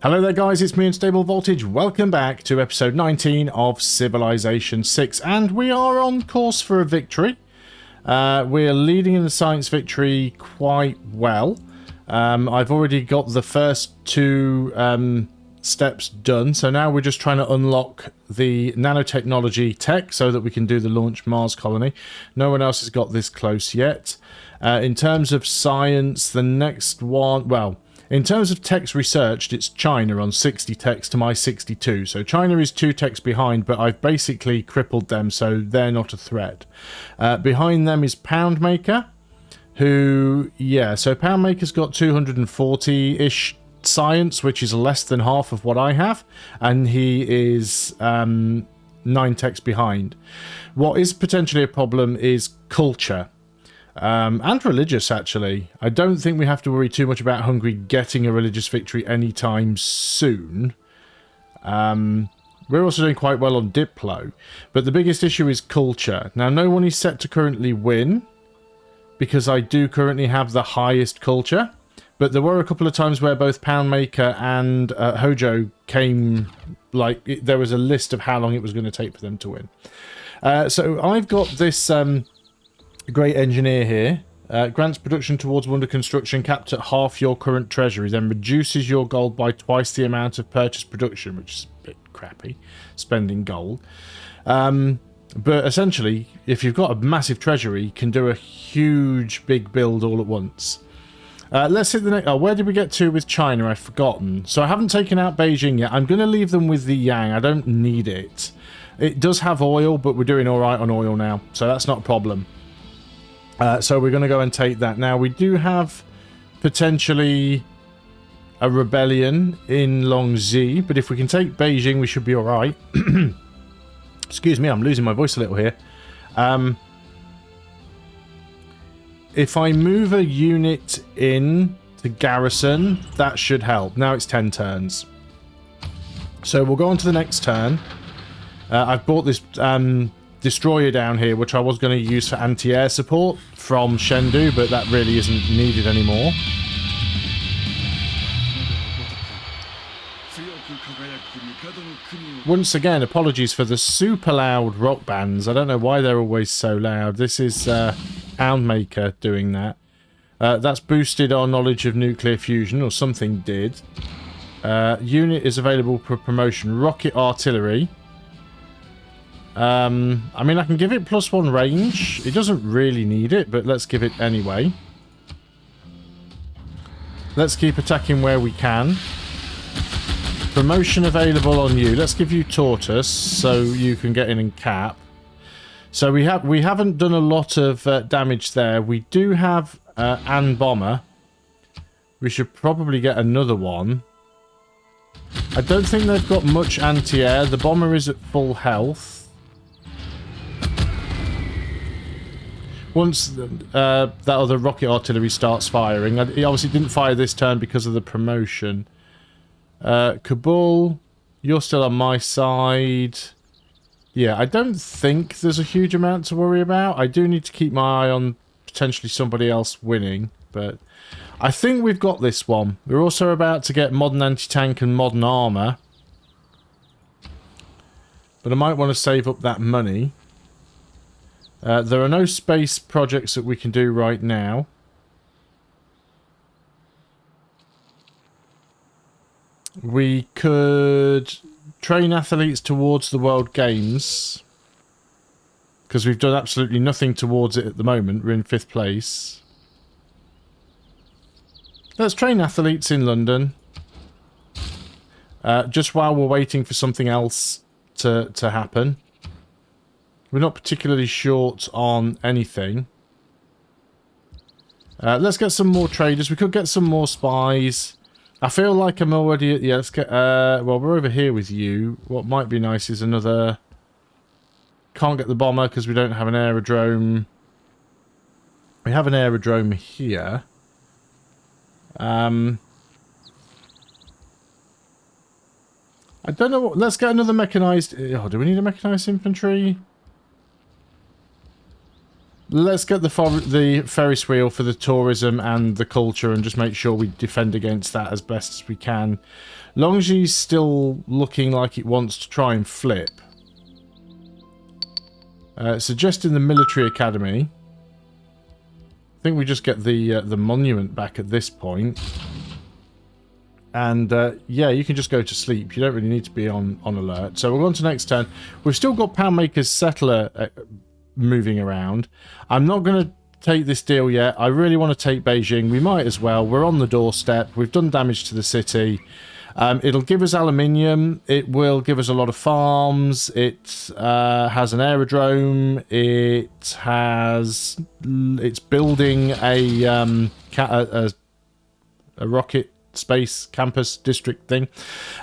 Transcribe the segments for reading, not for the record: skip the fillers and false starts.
Hello there guys, it's me Unstable Voltage. Welcome back to episode 19 of Civilization 6, and we are on course for a victory. We're leading in the science victory quite well. I've already got the first two steps done, so now we're just trying to unlock the nanotechnology tech so that we can do the launch Mars colony. No one else has got this close yet. In terms of science, the next one, well, in terms of techs researched, it's China on 60 techs to my 62. So China is 2 techs behind, but I've basically crippled them, so they're not a threat. Behind them is Poundmaker, who, yeah, so Poundmaker's got 240-ish science, which is less than half of what I have, and he is 9 techs behind. What is potentially a problem is culture. And religious, actually. I don't think we have to worry too much about Hungary getting a religious victory anytime soon. We're also doing quite well on Diplo. But the biggest issue is culture. Now, no one is set to currently win, because I do currently have the highest culture. But there were a couple of times where both Poundmaker and Hojo came, like, there was a list of how long it was going to take for them to win. So I've got this great engineer here. Grants production towards wonder construction capped at half your current treasury, then reduces your gold by twice the amount of purchase production, which is a bit crappy, spending gold. But essentially, if you've got a massive treasury, you can do a huge big build all at once. Let's hit the next. Oh, where did we get to with China? I've forgotten. So I haven't taken out Beijing yet. I'm going to leave them with the Yang. I don't need it. It does have oil, but we're doing all right on oil now, so that's not a problem. So we're going to go and take that. Now, we do have potentially a rebellion in Longxi, but if we can take Beijing, we should be all right. Excuse me, I'm losing my voice a little here. If I move a unit in to garrison, that should help. Now it's 10 turns. So we'll go on to the next turn. I've bought this destroyer down here, which I was going to use for anti-air support from Chengdu, but that really isn't needed anymore. Once again, apologies for the super loud rock bands. I don't know why they're always so loud. This is Poundmaker doing that. That's boosted our knowledge of nuclear fusion, or something did. Unit is available for promotion. Rocket artillery. I mean, I can give it +1 range. It doesn't really need it, but let's give it anyway. Let's keep attacking where we can. Promotion available on you. Let's give you Tortoise, so you can get in and cap. So we haven't done a lot of damage there. We do have An Bomber. We should probably get another one. I don't think they've got much anti-air. The bomber is at full health. Once that other rocket artillery starts firing, he obviously didn't fire this turn because of the promotion. Kabul, you're still on my side. Yeah, I don't think there's a huge amount to worry about. I do need to keep my eye on potentially somebody else winning, but I think we've got this one. We're also about to get modern anti-tank and modern armor, but I might want to save up that money. There are no space projects that we can do right now. We could train athletes towards the World Games, because we've done absolutely nothing towards it at the moment. We're in 5th place. Let's train athletes in London. Just while we're waiting for something else to happen. We're not particularly short on anything. Let's get some more traders. We could get some more spies. I feel like I'm already... Yeah, let's get... well, we're over here with you. What might be nice is another... Can't get the bomber because we don't have an aerodrome. We have an aerodrome here. I don't know what... Let's get another mechanized... Oh, do we need a mechanized infantry? Let's get the Ferris wheel for the tourism and the culture and just make sure we defend against that as best as we can. Long as he's still looking like it wants to try and flip. Suggesting the military academy. I think we just get the monument back at this point. And yeah, you can just go to sleep. You don't really need to be on alert. So we'll go on to next turn. We've still got Poundmaker's settler moving around. I'm not going to take this deal yet. I really want to take Beijing. We might as well. We're on the doorstep. We've done damage to the city. It'll give us aluminium. It will give us a lot of farms. It has an aerodrome. It's building a rocket space campus district thing.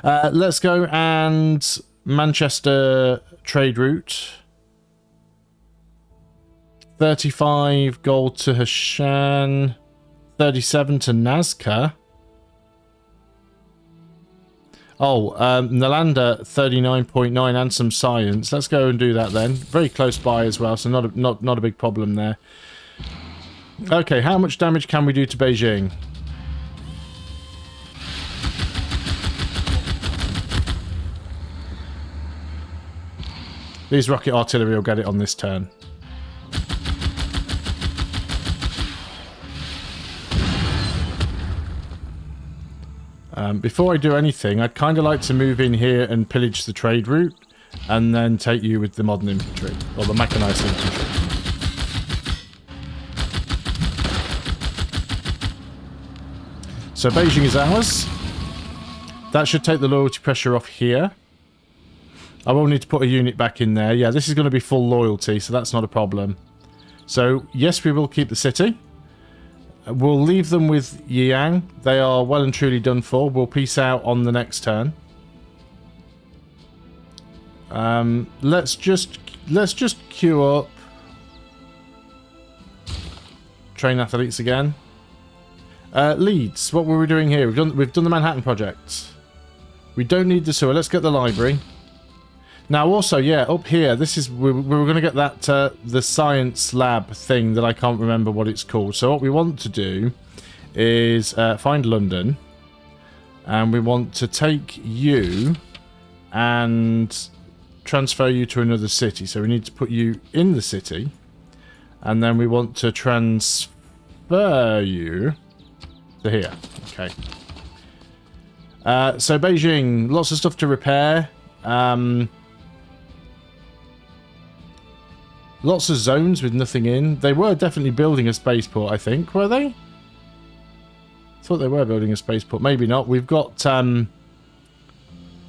Let's go and Manchester trade route. 35 gold to Hashan. 37 to Nazca. Oh, Nalanda 39.9 and some science. Let's go and do that then. Very close by as well, so not a big problem there. Okay, how much damage can we do to Beijing? These rocket artillery will get it on this turn. Before I do anything, I'd kind of like to move in here and pillage the trade route, and then take you with the modern infantry, or the mechanized infantry. So Beijing is ours. That should take the loyalty pressure off here. I will need to put a unit back in there. Yeah, this is going to be full loyalty, so that's not a problem. So, yes, we will keep the city. We'll leave them with Yiyang. They are well and truly done for. We'll peace out on the next turn. Let's just queue up. Train athletes again. Leeds. What were we doing here? We've done the Manhattan Project. We don't need the sewer. Let's get the library. Now, also, yeah, up here, this is we were going to get that the science lab thing that I can't remember what it's called. So what we want to do is find London, and we want to take you and transfer you to another city. So we need to put you in the city, and then we want to transfer you to here. Okay. So Beijing, lots of stuff to repair. Lots of zones with nothing in. They were definitely building a spaceport, I think. Were they? I thought they were building a spaceport. Maybe not. We've got Jebel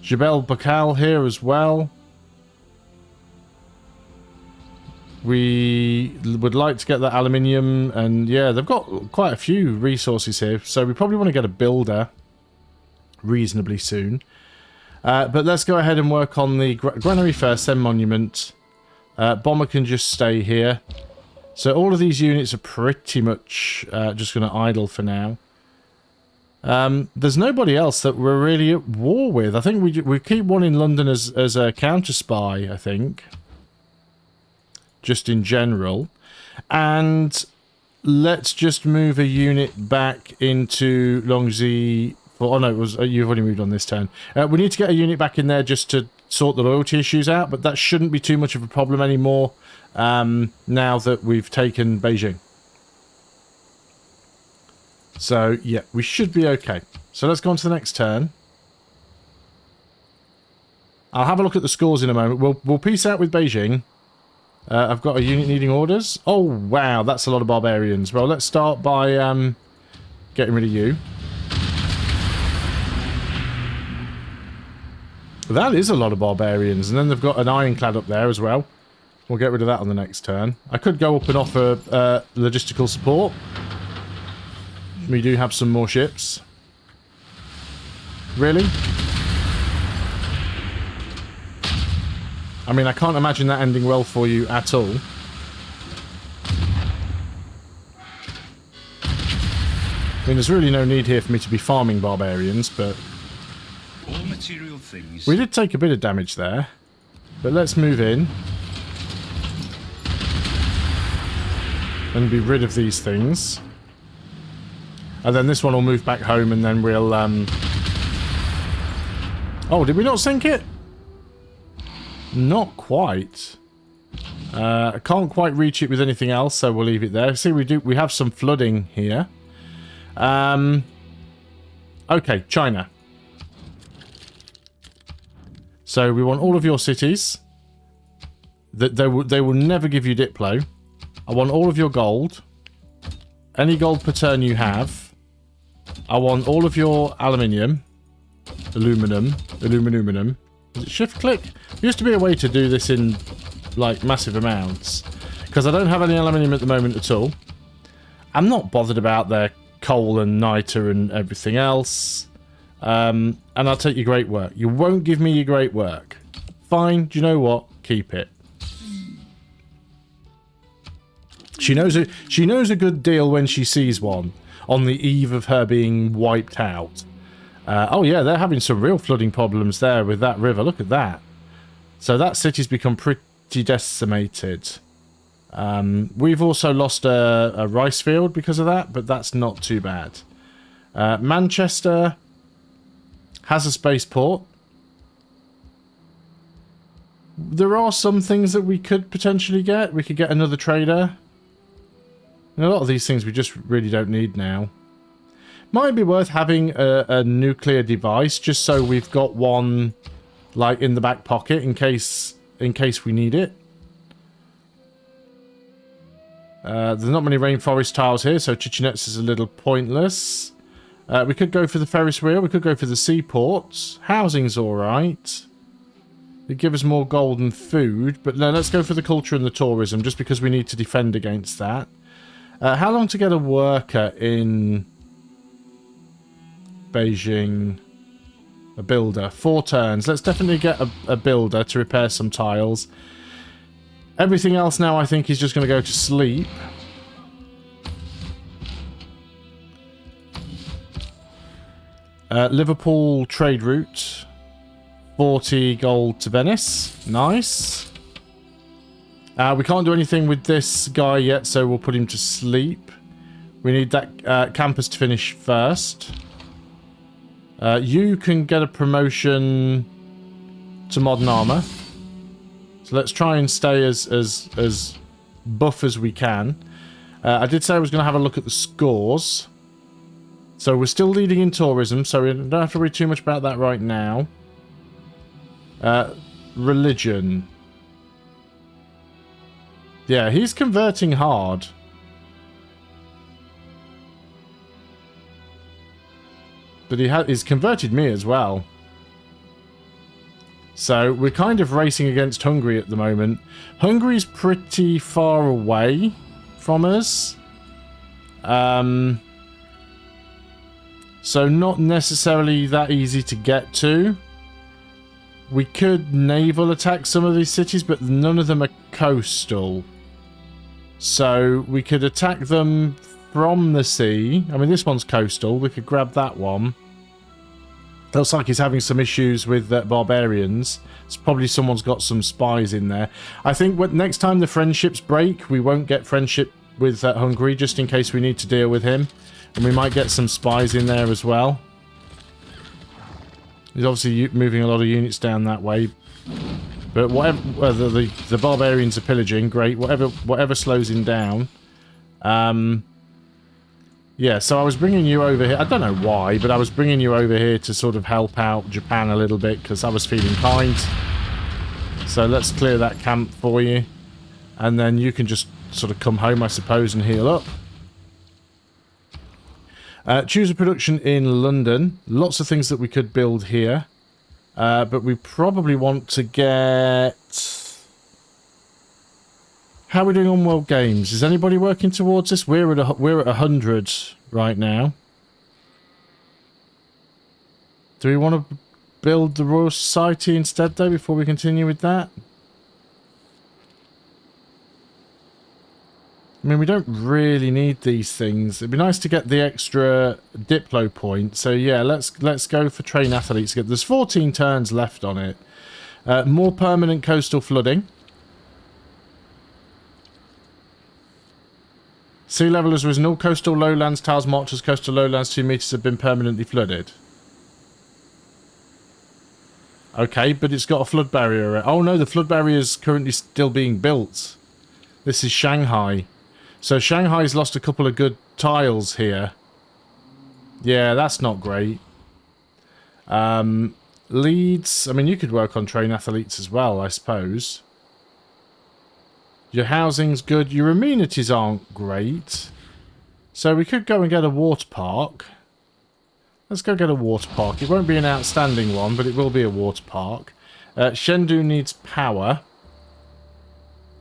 Bakal here as well. We would like to get that aluminium. And yeah, they've got quite a few resources here. So we probably want to get a builder reasonably soon. But let's go ahead and work on the granary first, then monument. Bomber can just stay here. So all of these units are pretty much just going to idle for now. There's nobody else that we're really at war with. I think we keep one in London as a counter-spy, I think. Just in general. And let's just move a unit back into Longxi. Oh no, you've already moved on this turn. We need to get a unit back in there just to sort the loyalty issues out, but that shouldn't be too much of a problem anymore now that we've taken Beijing. So yeah, we should be okay. So let's go on to the next turn. I'll have a look at the scores in a moment. We'll peace out with Beijing. I've got a unit needing orders. Oh wow, that's a lot of barbarians. Well, let's start by getting rid of you. That is a lot of barbarians, and then they've got an ironclad up there as well. We'll get rid of that on the next turn. I could go up and offer logistical support. We do have some more ships. Really? I mean, I can't imagine that ending well for you at all. I mean, there's really no need here for me to be farming barbarians, but... All material things. We did take a bit of damage there, but let's move in. and be rid of these things. And then this one will move back home, and then we'll... Oh, did we not sink it? Not quite. I can't quite reach it with anything else, so we'll leave it there. See, we have some flooding here. Okay, China. So we want all of your cities. They will never give you Diplo. I want all of your gold. Any gold per turn you have. I want all of your aluminium. Aluminum. Is it shift click? There used to be a way to do this in like massive amounts. Because I don't have any aluminium at the moment at all. I'm not bothered about their coal and niter and everything else. And I'll take your great work. You won't give me your great work. Fine, do you know what? Keep it. She knows a good deal when she sees one on the eve of her being wiped out. Oh yeah, they're having some real flooding problems there with that river. Look at that. So that city's become pretty decimated. We've also lost a rice field because of that, but that's not too bad. Manchester has a spaceport. There are some things that we could potentially get. We could get another trader. And a lot of these things we just really don't need now. Might be worth having a nuclear device just so we've got one like in the back pocket in case we need it. There's not many rainforest tiles here, so Chichen Itza is a little pointless. We could go for the Ferris wheel. We could go for the seaports. Housing's alright. They give us more gold and food, but no, let's go for the culture and the tourism just because we need to defend against that. How long to get a worker in Beijing? A builder. 4 turns. Let's definitely get a builder to repair some tiles. Everything else now I think is just going to go to sleep. Liverpool trade route. 40 gold to Venice. Nice. We can't do anything with this guy yet, so we'll put him to sleep. We need that campus to finish first. You can get a promotion to modern armor. So let's try and stay as buff as we can. I did say I was going to have a look at the scores. So we're still leading in tourism, so we don't have to worry too much about that right now. Religion. Yeah, he's converting hard. But he's converted me as well. So we're kind of racing against Hungary at the moment. Hungary's pretty far away from us. So not necessarily that easy to get to. We could naval attack some of these cities, but none of them are coastal. So we could attack them from the sea. I mean, this one's coastal. We could grab that one. Looks like he's having some issues with barbarians. It's probably someone's got some spies in there. I think next time the friendships break, we won't get friendship with Hungary, just in case we need to deal with him. And we might get some spies in there as well. He's obviously moving a lot of units down that way. But whatever, the barbarians are pillaging, great. Whatever slows him down. Yeah, so I was bringing you over here. I don't know why, but I was bringing you over here to sort of help out Japan a little bit because I was feeling kind. So let's clear that camp for you. And then you can just sort of come home, I suppose, and heal up. Choose a production in London. Lots of things that we could build here. But we probably want to get... How are we doing on World Games? Is anybody working towards this? We're at 100 right now. Do we want to build the Royal Society instead, though, before we continue with that? I mean, we don't really need these things. It'd be nice to get the extra Diplo point. So yeah, let's go for train athletes. There's 14 turns left on it. More permanent coastal flooding. Sea level has risen. All coastal lowlands, tiles marked as coastal lowlands 2 meters have been permanently flooded. Okay, but it's got a flood barrier. Oh no, the flood barrier is currently still being built. This is Shanghai. So Shanghai's lost a couple of good tiles here. Yeah, that's not great. Leeds, I mean, you could work on train athletes as well, I suppose. Your housing's good. Your amenities aren't great. So we could go and get a water park. Let's go get a water park. It won't be an outstanding one, but it will be a water park. Chengdu needs power.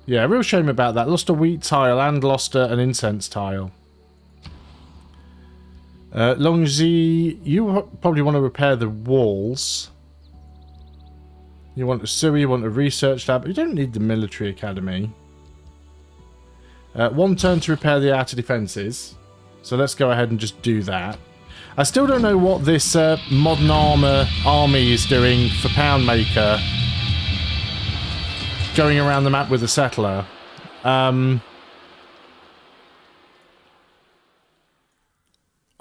Yeah, real shame about that. Lost a wheat tile and lost an incense tile. Longxi, you probably want to repair the walls. You want a sewer, you want a research lab. You don't need the military academy. 1 turn to repair the outer defences. So let's go ahead and just do that. I still don't know what this modern army is doing for Poundmaker. Going around the map with a settler. And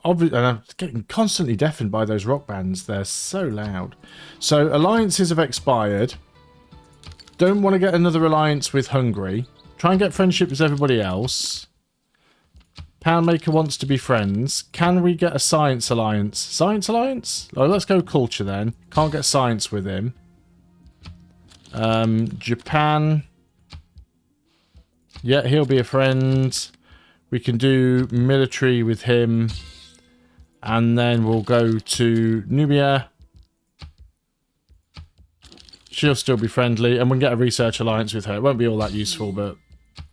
I'm getting constantly deafened by those rock bands. They're so loud. So alliances have expired. Don't want to get another alliance with Hungary. Try and get friendship with everybody else. Poundmaker wants to be friends. Can we get a science alliance? Science alliance? Oh, let's go culture then. Can't get science with him. Japan. Yeah, he'll be a friend. We can do military with him. And then we'll go to Nubia. She'll still be friendly. And we can get a research alliance with her. It won't be all that useful, but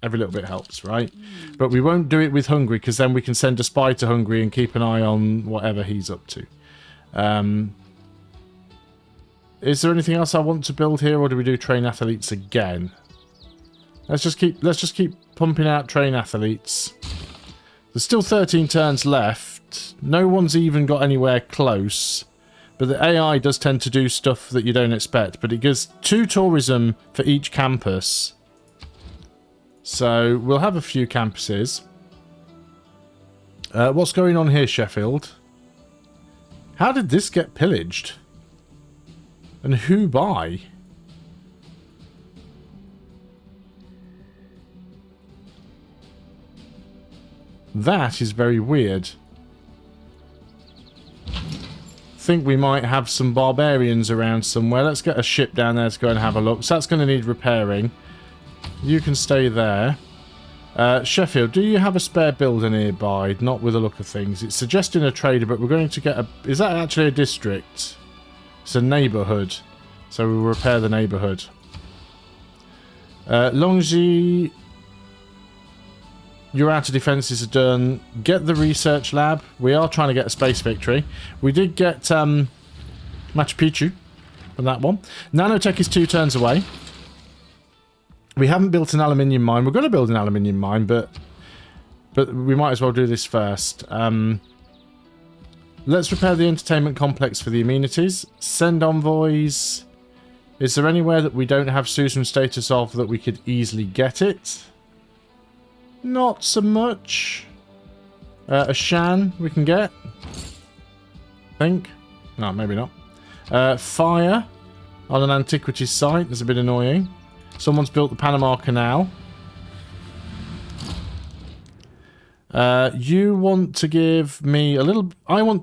every little bit helps, right? But we won't do it with Hungary, because then we can send a spy to Hungary and keep an eye on whatever he's up to. Is there anything else I want to build here, or do we do train athletes again? Let's just keep pumping out train athletes. There's still 13 turns left. No one's even got anywhere close. But the AI does tend to do stuff that you don't expect. But it gives 2 tourism for each campus. So we'll have a few campuses. What's going on here, Sheffield? How did this get pillaged? And who by? That is very weird. Think we might have some barbarians around somewhere. Let's get a ship down there to go and have a look. So that's going to need repairing. You can stay there. Sheffield, do you have a spare builder nearby? Not with the look of things. It's suggesting a trader, but we're going to get a... Is that actually a district? It's a neighbourhood. So we'll repair the neighbourhood. Longxi, your outer defences are done. Get the research lab. We are trying to get a space victory. We did get Machu Picchu from that one. Nanotech is 2 turns away. We haven't built an aluminium mine. We're going to build an aluminium mine, but we might as well do this first. Let's repair the entertainment complex for the amenities. Send envoys. Is there anywhere that we don't have Susan status of that we could easily get it? Not so much. A Shan we can get. I think. No, maybe not. Fire on an antiquities site. That's a bit annoying. Someone's built the Panama Canal. You want to give me a little...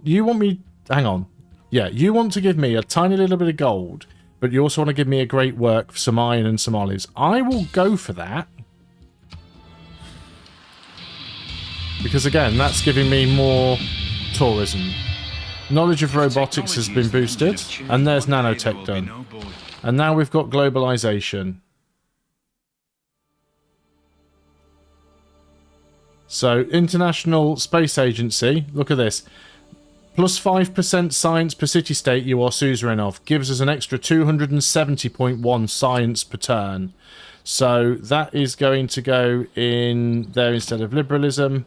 You want me... Hang on. Yeah, you want to give me a tiny little bit of gold, but you also want to give me a great work for some iron and some olives. I will go for that. Because, again, that's giving me more tourism. Knowledge of robotics has been boosted, and there's nanotech done. And now we've got globalization. So, International Space Agency, look at this. Plus 5% science per city-state you are suzerain of. Gives us an extra 270.1 science per turn. So, that is going to go in there instead of liberalism.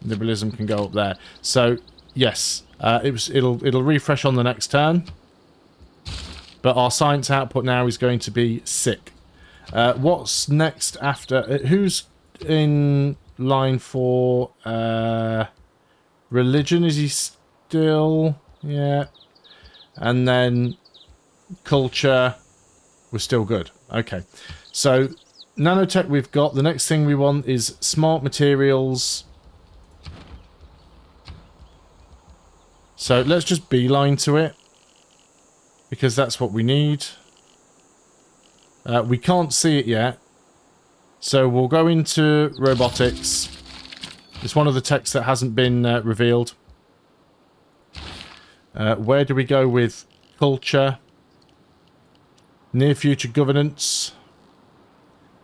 Liberalism can go up there. So, yes, it'll refresh on the next turn. But our science output now is going to be sick. What's next after... Who's in... line for religion. Is he still? Yeah. And then culture, we're still good. Okay. So nanotech we've got. The next thing we want is smart materials. So let's just beeline to it, because that's what we need. We can't see it yet, so we'll go into robotics. It's one of the techs that hasn't been revealed. Where do we go with culture? Near future governance.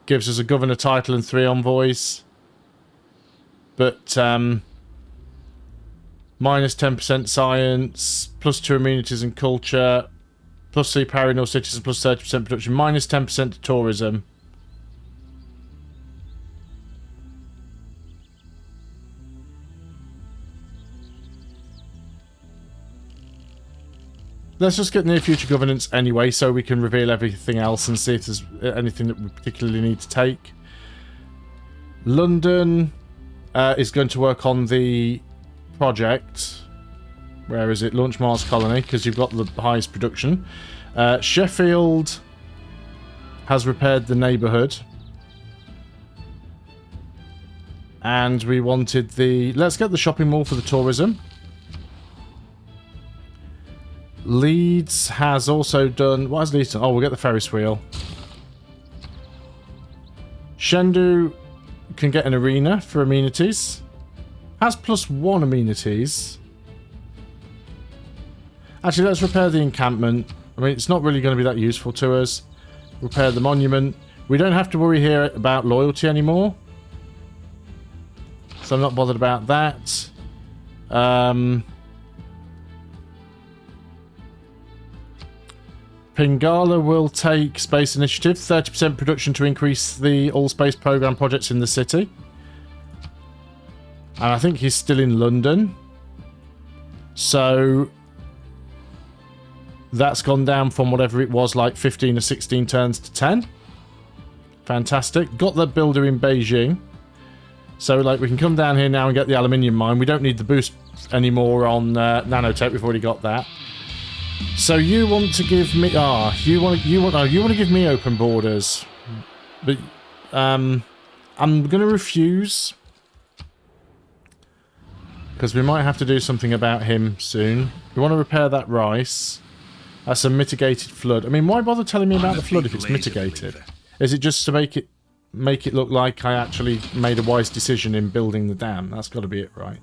Gives us a governor title and 3 envoys. But minus 10% science, plus 2 immunities and culture, plus 3 power in all cities, and plus 30% production, minus 10% to tourism. Let's just get near future governance anyway, so we can reveal everything else and see if there's anything that we particularly need to take. London is going to work on the project. Where is it? Launch Mars Colony, because you've got the highest production. Sheffield has repaired the neighbourhood. And we wanted the... Let's get the shopping mall for the tourism. Leeds has also done... What has Leeds done? Oh, we'll get the Ferris wheel. Shendu can get an arena for amenities. Has +1 amenities. Actually, let's repair the encampment. I mean, it's not really going to be that useful to us. Repair the monument. We don't have to worry here about loyalty anymore. So I'm not bothered about that. Pingala will take Space Initiative. 30% production to increase the all-space program projects in the city. And I think he's still in London. So that's gone down from whatever it was, like 15 or 16 turns to 10. Fantastic. Got the builder in Beijing. So like we can come down here now and get the aluminium mine. We don't need the boost anymore on nanotech. We've already got that. So you want to give me you want to give me open borders. But I'm going to refuse, because we might have to do something about him soon. We want to repair that rice. That's a mitigated flood. I mean, why bother telling me about the flood if it's mitigated? Is it just to make it look like I actually made a wise decision in building the dam? That's got to be it, right?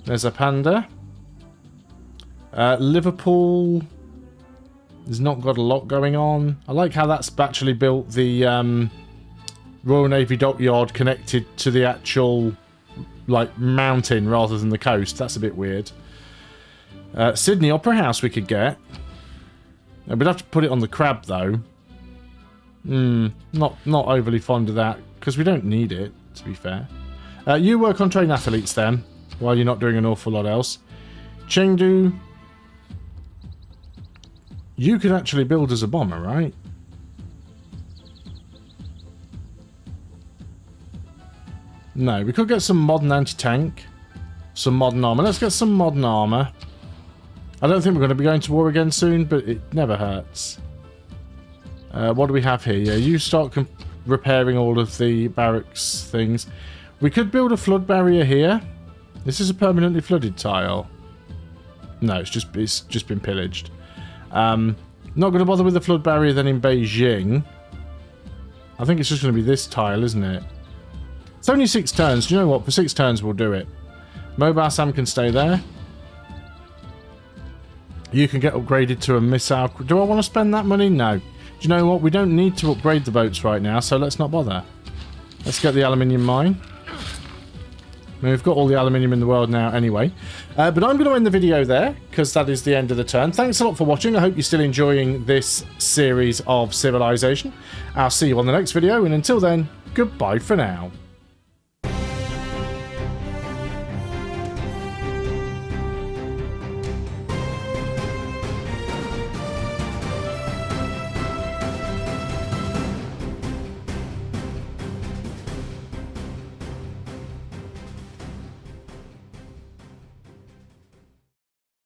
There's a panda. Liverpool has not got a lot going on. I like how that's actually built the Royal Navy dockyard connected to the actual like mountain rather than the coast. That's a bit weird. Sydney Opera House we could get. We'd have to put it on the crab though. Not overly fond of that, because we don't need it, to be fair. You work on train athletes then, while you're not doing an awful lot else. Chengdu, you could actually build as a bomber, right? No, we could get some modern anti-tank, some modern armor. Let's get some modern armor. I don't think we're going to be going to war again soon, but it never hurts. What do we have here? Yeah, you start repairing all of the barracks things. We could build a flood barrier here. This is a permanently flooded tile. No, it's just been pillaged. Not going to bother with the flood barrier then in Beijing. I think it's just going to be this tile, isn't it? It's only 6 turns. Do you know what? For 6 turns we'll do it. Mobile Sam can stay there. You can get upgraded to a missile. Do I want to spend that money? No. Do you know what? We don't need to upgrade the boats right now, so let's not bother. Let's get the aluminium mine. I mean, we've got all the aluminium in the world now anyway. But I'm going to end the video there, because that is the end of the turn. Thanks a lot for watching. I hope you're still enjoying this series of Civilization. I'll see you on the next video, and until then, goodbye for now.